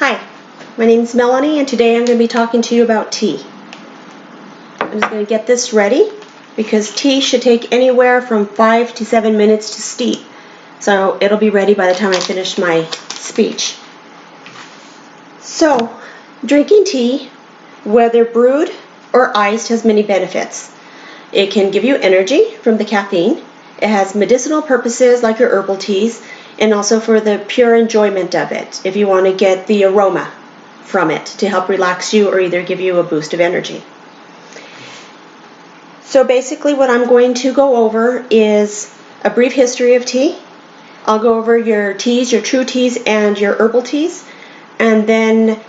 Hi, my name is Melanie and today I'm going to be talking to you about tea. I'm just going to get this ready because tea should take anywhere from 5 to 7 minutes to steep. So it'll be ready by the time I finish my speech. So, drinking tea, whether brewed or iced, has many benefits. It can give you energy from the caffeine. It has medicinal purposes like your herbal teas, and also for the pure enjoyment of it, if you want to get the aroma from it to help relax you or either give you a boost of energy. So basically what I'm going to go over is a brief history of tea. I'll go over your teas, your true teas, and your herbal teas. And then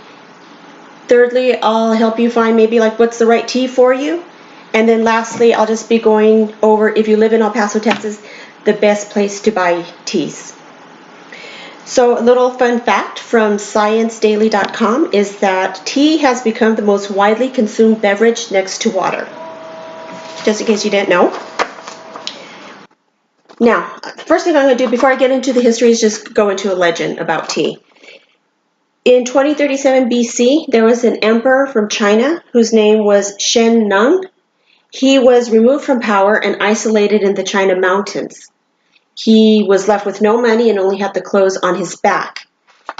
thirdly, I'll help you find maybe like what's the right tea for you. And then lastly, I'll just be going over, if you live in El Paso, Texas, the best place to buy teas. So a little fun fact from ScienceDaily.com is that tea has become the most widely consumed beverage next to water. Just in case you didn't know. Now, the first thing I'm going to do before I get into the history is just go into a legend about tea. In 2037 BC, there was an emperor from China whose name was Shen Nung. He was removed from power and isolated in the China mountains. He was left with no money and only had the clothes on his back.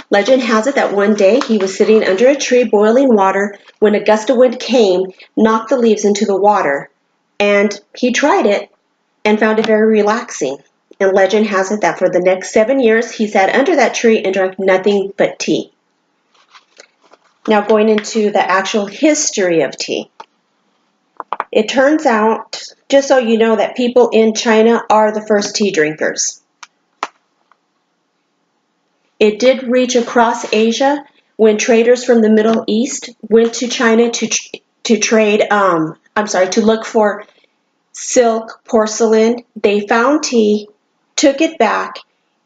Legend has it that one day he was sitting under a tree boiling water when a gust of wind came, knocked the leaves into the water, and he tried it and found it very relaxing. And legend has it that for the next 7 years he sat under that tree and drank nothing but tea. Now going into the actual history of tea. It turns out, just so you know, that people in China are the first tea drinkers. It did reach across Asia when traders from the Middle East went to China to look for silk, porcelain. They found tea, took it back,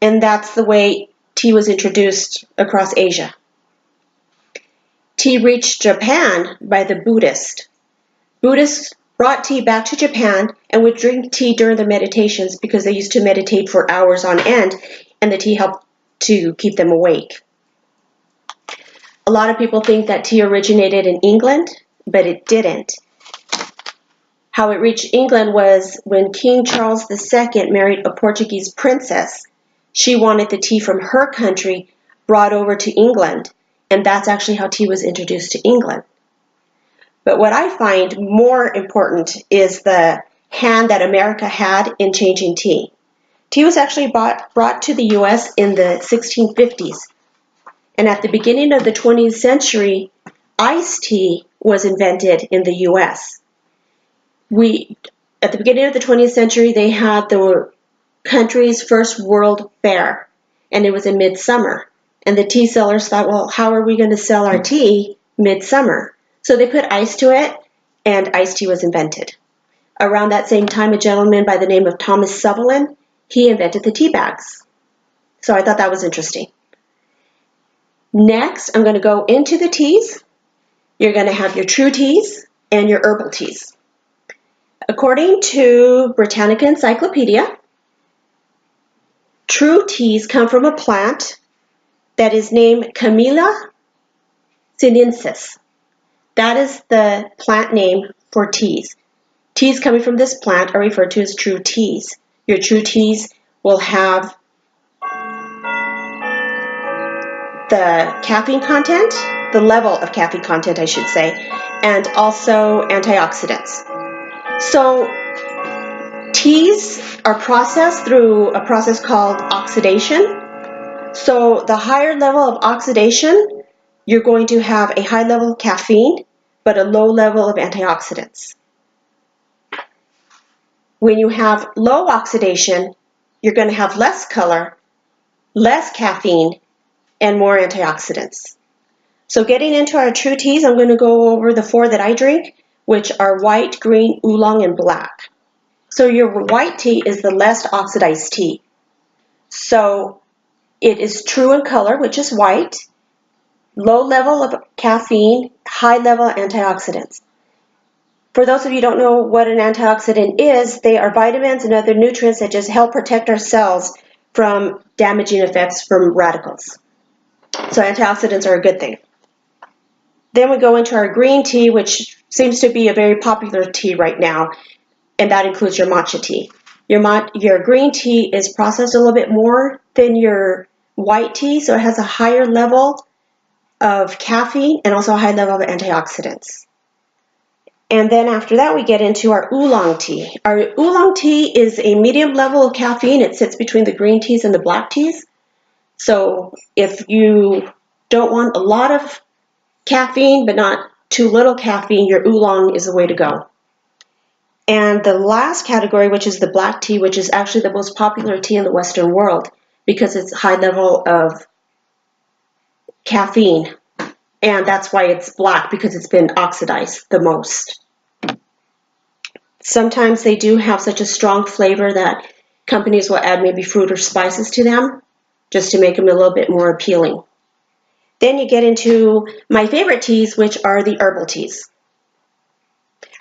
and that's the way tea was introduced across Asia. Tea reached Japan by the Buddhists. Buddhists brought tea back to Japan and would drink tea during their meditations because they used to meditate for hours on end, and the tea helped to keep them awake. A lot of people think that tea originated in England, but it didn't. How it reached England was when King Charles II married a Portuguese princess. She wanted the tea from her country brought over to England, and that's actually how tea was introduced to England. But what I find more important is the hand that America had in changing tea. Tea was actually brought to the U.S. in the 1650s. And at the beginning of the 20th century, iced tea was invented in the U.S. At the beginning of the 20th century, they had the country's first World Fair, and it was in midsummer. And the tea sellers thought, well, how are we going to sell our tea midsummer? So they put ice to it, and iced tea was invented. Around that same time, a gentleman by the name of Thomas Sutherland, he invented the tea bags. So I thought that was interesting. Next, I'm going to go into the teas. You're going to have your true teas and your herbal teas. According to Britannica Encyclopedia, true teas come from a plant that is named Camellia sinensis. That is the plant name for teas. Teas coming from this plant are referred to as true teas. Your true teas will have the caffeine content, the level of caffeine content, I should say, and also antioxidants. So teas are processed through a process called oxidation. So the higher level of oxidation, you're going to have a high level of caffeine, but a low level of antioxidants. When you have low oxidation, you're going to have less color, less caffeine, and more antioxidants. So getting into our true teas, I'm going to go over the 4 that I drink, which are white, green, oolong, and black. So your white tea is the less oxidized tea. So it is true in color, which is white, low level of caffeine, high level of antioxidants. For those of you who don't know what an antioxidant is, they are vitamins and other nutrients that just help protect our cells from damaging effects from radicals. So antioxidants are a good thing. Then we go into our green tea, which seems to be a very popular tea right now, and that includes your matcha tea. Your green tea is processed a little bit more than your white tea, so it has a higher level of caffeine and also a high level of antioxidants. And then after that, we get into our oolong tea. Our oolong tea is a medium level of caffeine. It sits between the green teas and the black teas. So if you don't want a lot of caffeine, but not too little caffeine, your oolong is the way to go. And the last category, which is the black tea, which is actually the most popular tea in the Western world because it's a high level of caffeine. And that's why it's black, because it's been oxidized the most. Sometimes they do have such a strong flavor that companies will add maybe fruit or spices to them just to make them a little bit more appealing. Then you get into my favorite teas, which are the herbal teas.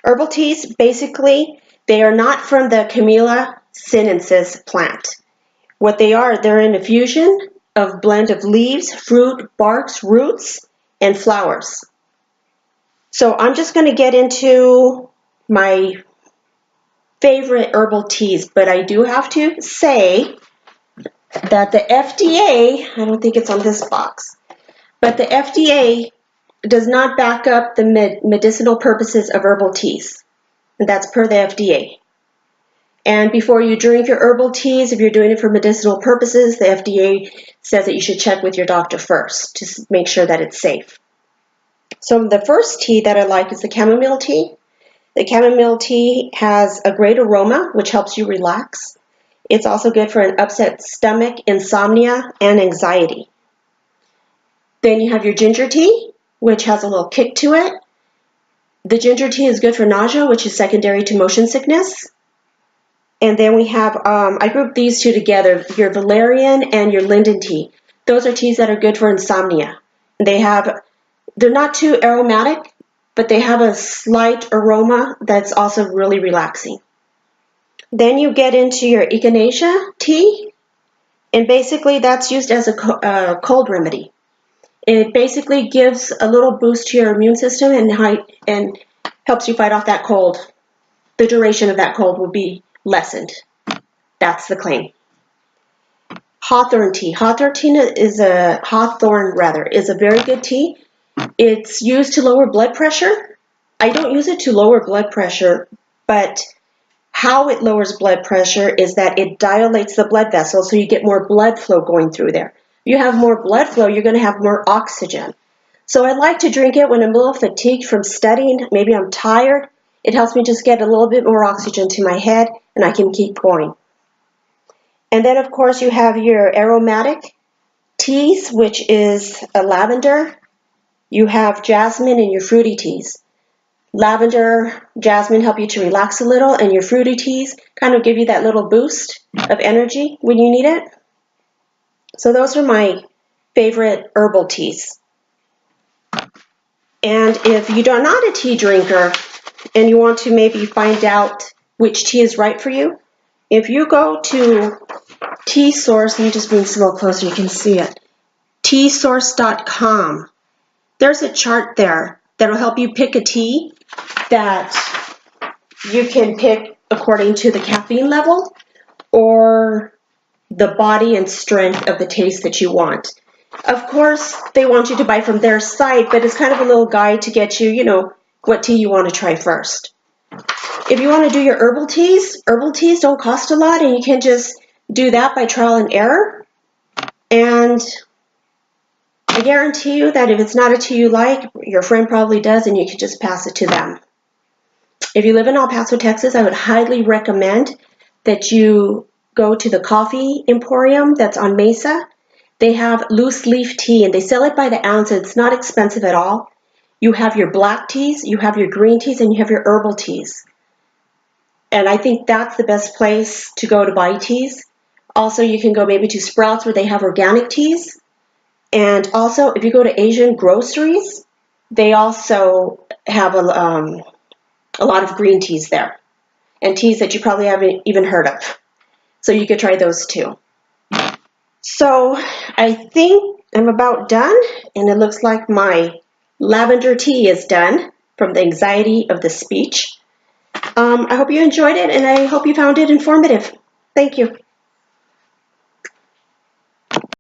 Herbal teas, basically, they are not from the Camellia sinensis plant. What they are, they're an infusion of blend of leaves, fruit, barks, roots, and flowers. So I'm just going to get into my favorite herbal teas, but I do have to say that the FDA, I don't think it's on this box, but the FDA does not back up the medicinal purposes of herbal teas. And that's per the FDA. And before you drink your herbal teas, if you're doing it for medicinal purposes, the FDA says that you should check with your doctor first to make sure that it's safe. So the first tea that I like is the chamomile tea. The chamomile tea has a great aroma, which helps you relax. It's also good for an upset stomach, insomnia, and anxiety. Then you have your ginger tea, which has a little kick to it. The ginger tea is good for nausea, which is secondary to motion sickness. And then we have, I grouped these two together, your valerian and your linden tea. Those are teas that are good for insomnia. They're not too aromatic, but they have a slight aroma that's also really relaxing. Then you get into your echinacea tea, and basically that's used as a cold remedy. It basically gives a little boost to your immune system and helps you fight off that cold. The duration of that cold will be lessened. That's the claim. Hawthorn tea. Hawthorn is a very good tea. It's used to lower blood pressure. I don't use it to lower blood pressure, but how it lowers blood pressure is that it dilates the blood vessels so you get more blood flow going through there. If you have more blood flow, you're going to have more oxygen. So I like to drink it when I'm a little fatigued from studying. Maybe I'm tired. It helps me just get a little bit more oxygen to my head, and I can keep going. And then, of course, you have your aromatic teas, which is a lavender. You have jasmine and your fruity teas. Lavender, jasmine help you to relax a little, and your fruity teas kind of give you that little boost of energy when you need it. So those are my favorite herbal teas. And if you are not a tea drinker and you want to maybe find out which tea is right for you, if you go to Tea Source, let me just bring this a little closer, you can see it, teasource.com, there's a chart there that'll help you pick a tea that you can pick according to the caffeine level or the body and strength of the taste that you want. Of course, they want you to buy from their site, but it's kind of a little guide to get you, what tea you want to try first. If you want to do your herbal teas don't cost a lot, and you can just do that by trial and error. And I guarantee you that if it's not a tea you like, your friend probably does, and you can just pass it to them. If you live in El Paso, Texas, I would highly recommend that you go to the coffee emporium that's on Mesa. They have loose leaf tea, and they sell it by the ounce. It's not expensive at all. You have your black teas, you have your green teas, and you have your herbal teas. And I think that's the best place to go to buy teas. Also, you can go maybe to Sprouts where they have organic teas. And also, if you go to Asian groceries, they also have a lot of green teas there. And teas that you probably haven't even heard of. So you could try those too. So I think I'm about done, and it looks like my lavender tea is done from the anxiety of the speech. I hope you enjoyed it, and I hope you found it informative. Thank you.